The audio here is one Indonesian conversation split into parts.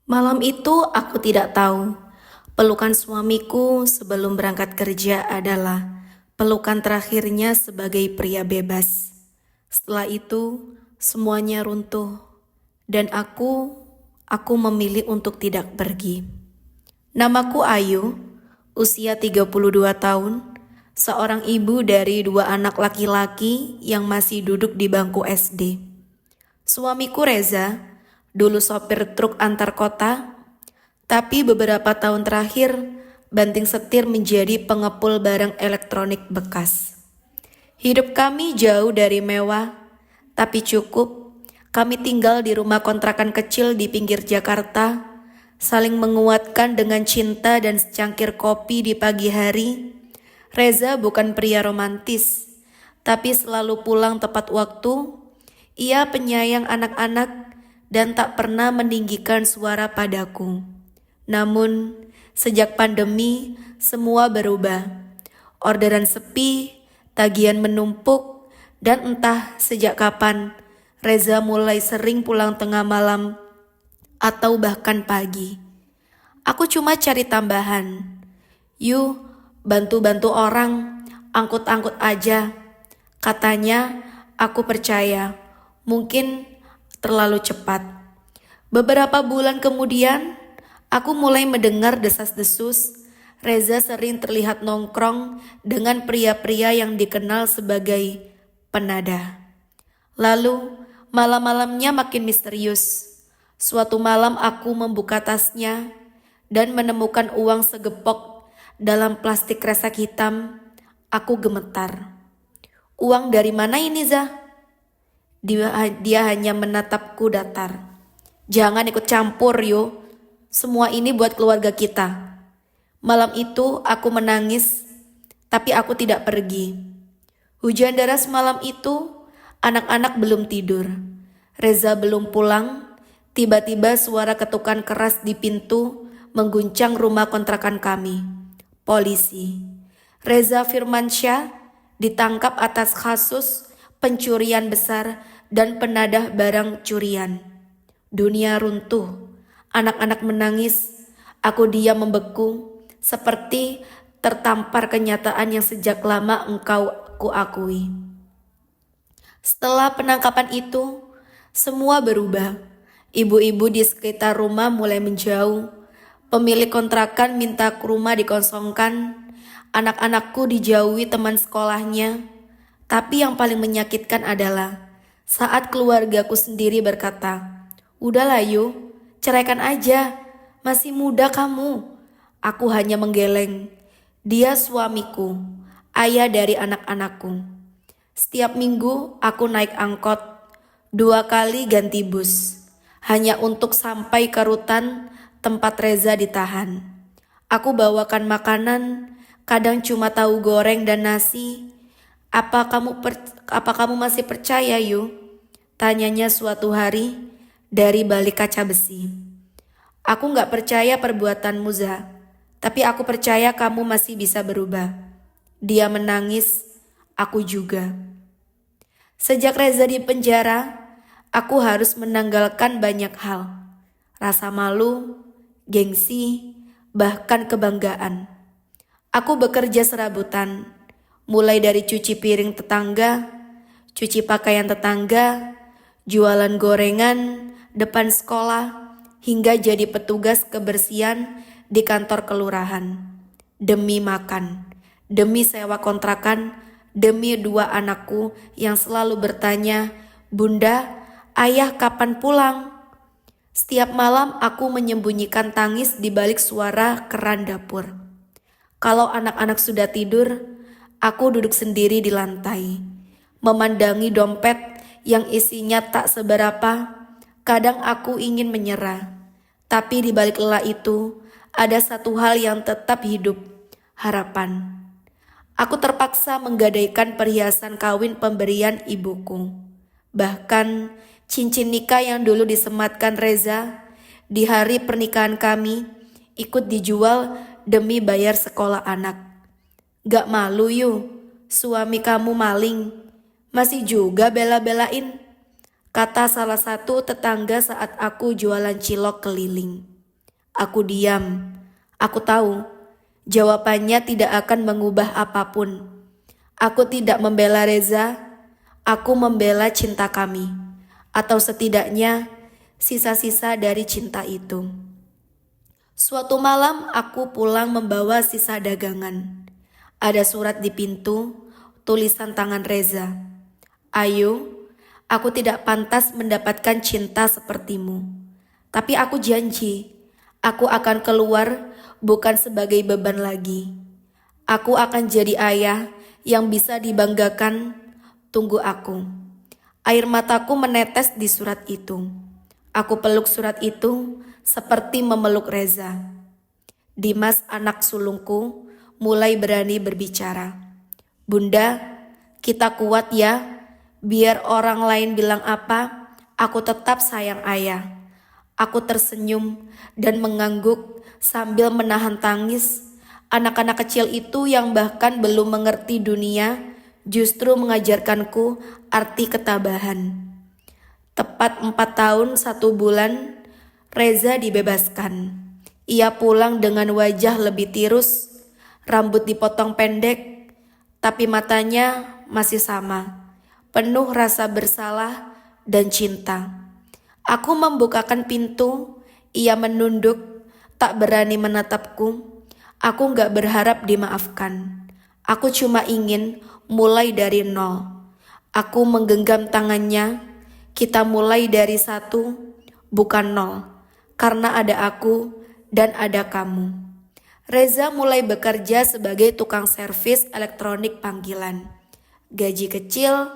Malam itu aku tidak tahu. Pelukan suamiku sebelum berangkat kerja adalah pelukan terakhirnya sebagai pria bebas. Setelah itu, semuanya runtuh. Dan aku memilih untuk tidak pergi. Namaku Ayu, usia 32 tahun, seorang ibu dari dua anak laki-laki yang masih duduk di bangku SD. Suamiku Reza, dulu sopir truk antar kota, tapi beberapa tahun terakhir banting setir menjadi pengepul barang elektronik bekas. Hidup kami jauh dari mewah, tapi cukup. Kami tinggal di rumah kontrakan kecil di pinggir Jakarta, saling menguatkan dengan cinta dan secangkir kopi di pagi hari. Reza bukan pria romantis, tapi selalu pulang tepat waktu. Ia penyayang anak-anak dan tak pernah meninggikan suara padaku. Namun, sejak pandemi, semua berubah. Orderan sepi, tagihan menumpuk, dan entah sejak kapan, Reza mulai sering pulang tengah malam atau bahkan pagi. Aku cuma cari tambahan. Yuk, bantu-bantu orang, angkut-angkut aja. Katanya, aku percaya. Mungkin terlalu cepat. Beberapa bulan kemudian, aku mulai mendengar desas-desus. Reza sering terlihat nongkrong dengan pria-pria yang dikenal sebagai penada. Lalu, malam-malamnya makin misterius. Suatu malam aku membuka tasnya dan menemukan uang segepok dalam plastik kresek hitam. Aku gemetar. Uang dari mana ini, Zah? Dia hanya menatapku datar. Jangan ikut campur, yo. Semua ini buat keluarga kita. Malam itu aku menangis, tapi aku tidak pergi. Hujan deras malam itu, anak-anak belum tidur. Reza belum pulang. Tiba-tiba suara ketukan keras di pintu mengguncang rumah kontrakan kami. Polisi. Reza Firmansyah ditangkap atas kasus pencurian besar dan penadah barang curian. Dunia runtuh, anak-anak menangis, aku diam membeku, seperti tertampar kenyataan yang sejak lama engkau kuakui. Setelah penangkapan itu, semua berubah. Ibu-ibu di sekitar rumah mulai menjauh. Pemilik kontrakan minta rumah dikosongkan. Anak-anakku dijauhi teman sekolahnya. Tapi yang paling menyakitkan adalah saat keluargaku sendiri berkata, "Udahlah Yu, ceraikan aja, masih muda kamu." Aku hanya menggeleng. Dia suamiku, ayah dari anak-anakku. Setiap minggu aku naik angkot, 2 kali ganti bus, hanya untuk sampai ke rutan tempat Reza ditahan. Aku bawakan makanan, kadang cuma tahu goreng dan nasi. Apa kamu masih percaya, Yu? Tanyanya suatu hari dari balik kaca besi. Aku gak percaya perbuatanmu, Zah, tapi aku percaya kamu masih bisa berubah. Dia menangis, aku juga. Sejak Reza di penjara, aku harus menanggalkan banyak hal. Rasa malu, gengsi, bahkan kebanggaan. Aku bekerja serabutan. Mulai dari cuci piring tetangga, cuci pakaian tetangga, jualan gorengan depan sekolah, hingga jadi petugas kebersihan di kantor kelurahan. Demi makan, demi sewa kontrakan, demi 2 anakku yang selalu bertanya, "Bunda, ayah kapan pulang?" Setiap malam aku menyembunyikan tangis di balik suara keran dapur. Kalau anak-anak sudah tidur, aku duduk sendiri di lantai, memandangi dompet yang isinya tak seberapa. Kadang aku ingin menyerah, tapi di balik lelah itu ada satu hal yang tetap hidup, harapan. Aku terpaksa menggadaikan perhiasan kawin pemberian ibuku. Bahkan cincin nikah yang dulu disematkan Reza di hari pernikahan kami ikut dijual demi bayar sekolah anak. Gak malu Yu, suami kamu maling, masih juga bela-belain, kata salah satu tetangga saat aku jualan cilok keliling. Aku diam. Aku tahu jawabannya tidak akan mengubah apapun. Aku tidak membela Reza, aku membela cinta kami. Atau setidaknya sisa-sisa dari cinta itu. Suatu malam aku pulang membawa sisa dagangan. Ada surat di pintu, tulisan tangan Reza. Ayu, aku tidak pantas mendapatkan cinta sepertimu. Tapi aku janji, aku akan keluar bukan sebagai beban lagi. Aku akan jadi ayah yang bisa dibanggakan. Tunggu aku. Air mataku menetes di surat itu. Aku peluk surat itu seperti memeluk Reza. Dimas, anak sulungku, mulai berani berbicara. Bunda, kita kuat ya. Biar orang lain bilang apa, aku tetap sayang ayah. Aku tersenyum dan mengangguk sambil menahan tangis. Anak-anak kecil itu yang bahkan belum mengerti dunia justru mengajarkanku arti ketabahan. Tepat 4 tahun 1 bulan, Reza dibebaskan. Ia pulang dengan wajah lebih tirus, rambut dipotong pendek, tapi matanya masih sama, penuh rasa bersalah dan cinta. Aku membukakan pintu, ia menunduk, tak berani menatapku. Aku gak berharap dimaafkan. Aku cuma ingin mulai dari nol. Aku menggenggam tangannya, kita mulai dari 1, bukan 0. Karena ada aku dan ada kamu. Reza mulai bekerja sebagai tukang servis elektronik panggilan. Gaji kecil,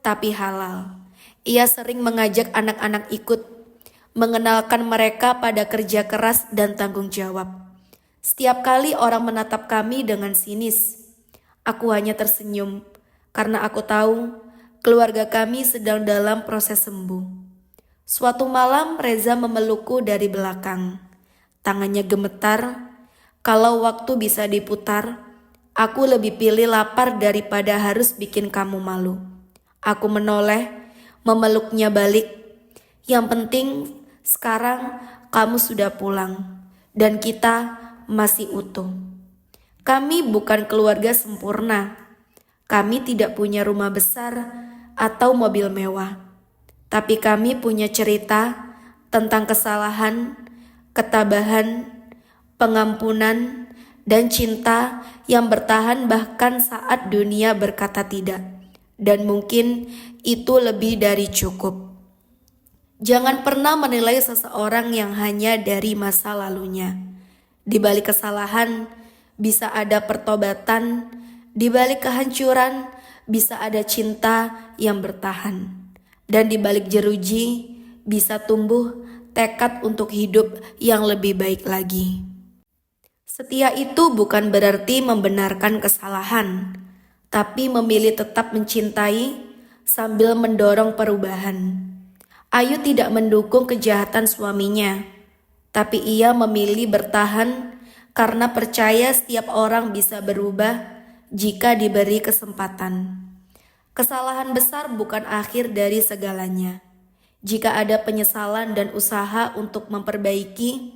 tapi halal. Ia sering mengajak anak-anak ikut, mengenalkan mereka pada kerja keras dan tanggung jawab. Setiap kali orang menatap kami dengan sinis, aku hanya tersenyum karena aku tahu keluarga kami sedang dalam proses sembuh. Suatu malam Reza memelukku dari belakang. Tangannya gemetar. Kalau waktu bisa diputar, aku lebih pilih lapar daripada harus bikin kamu malu. Aku menoleh, memeluknya balik. Yang penting sekarang kamu sudah pulang dan kita masih utuh. Kami bukan keluarga sempurna. Kami tidak punya rumah besar atau mobil mewah. Tapi kami punya cerita tentang kesalahan, ketabahan, pengampunan, dan cinta yang bertahan bahkan saat dunia berkata tidak. Dan mungkin itu lebih dari cukup. Jangan pernah menilai seseorang yang hanya dari masa lalunya. Di balik kesalahan bisa ada pertobatan, di balik kehancuran bisa ada cinta yang bertahan. Dan di balik jeruji bisa tumbuh tekad untuk hidup yang lebih baik lagi. Setia itu bukan berarti membenarkan kesalahan, tapi memilih tetap mencintai sambil mendorong perubahan. Ayu tidak mendukung kejahatan suaminya, tapi ia memilih bertahan karena percaya setiap orang bisa berubah jika diberi kesempatan. Kesalahan besar bukan akhir dari segalanya. Jika ada penyesalan dan usaha untuk memperbaiki,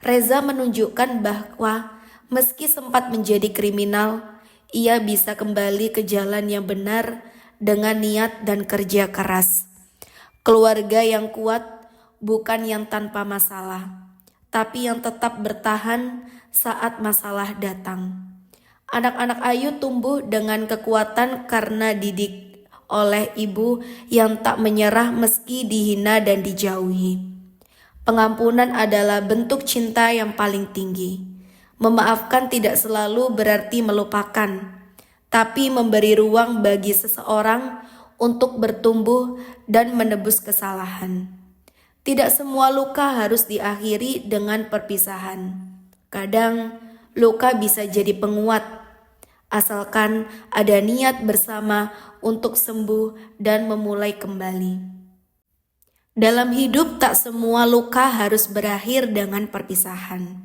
Reza menunjukkan bahwa meski sempat menjadi kriminal, ia bisa kembali ke jalan yang benar dengan niat dan kerja keras. Keluarga yang kuat bukan yang tanpa masalah, tapi yang tetap bertahan saat masalah datang. Anak-anak Ayu tumbuh dengan kekuatan karena didik oleh ibu yang tak menyerah meski dihina dan dijauhi. Pengampunan adalah bentuk cinta yang paling tinggi. Memaafkan tidak selalu berarti melupakan, tapi memberi ruang bagi seseorang untuk bertumbuh dan menebus kesalahan. Tidak semua luka harus diakhiri dengan perpisahan. Kadang luka bisa jadi penguat, asalkan ada niat bersama untuk sembuh dan memulai kembali. Dalam hidup tak semua luka harus berakhir dengan perpisahan.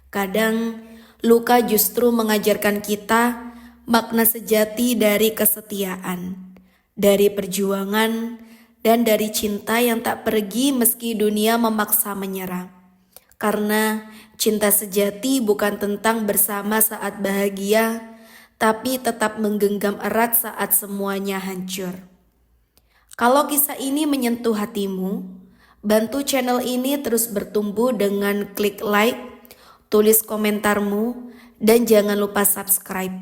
Kadang luka justru mengajarkan kita makna sejati dari kesetiaan, dari perjuangan, dan dari cinta yang tak pergi meski dunia memaksa menyerah. Karena cinta sejati bukan tentang bersama saat bahagia, tapi tetap menggenggam erat saat semuanya hancur. Kalau kisah ini menyentuh hatimu, bantu channel ini terus bertumbuh dengan klik like, tulis komentarmu, dan jangan lupa subscribe.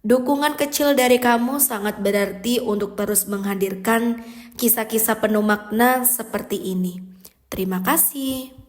Dukungan kecil dari kamu sangat berarti untuk terus menghadirkan kisah-kisah penuh makna seperti ini. Terima kasih.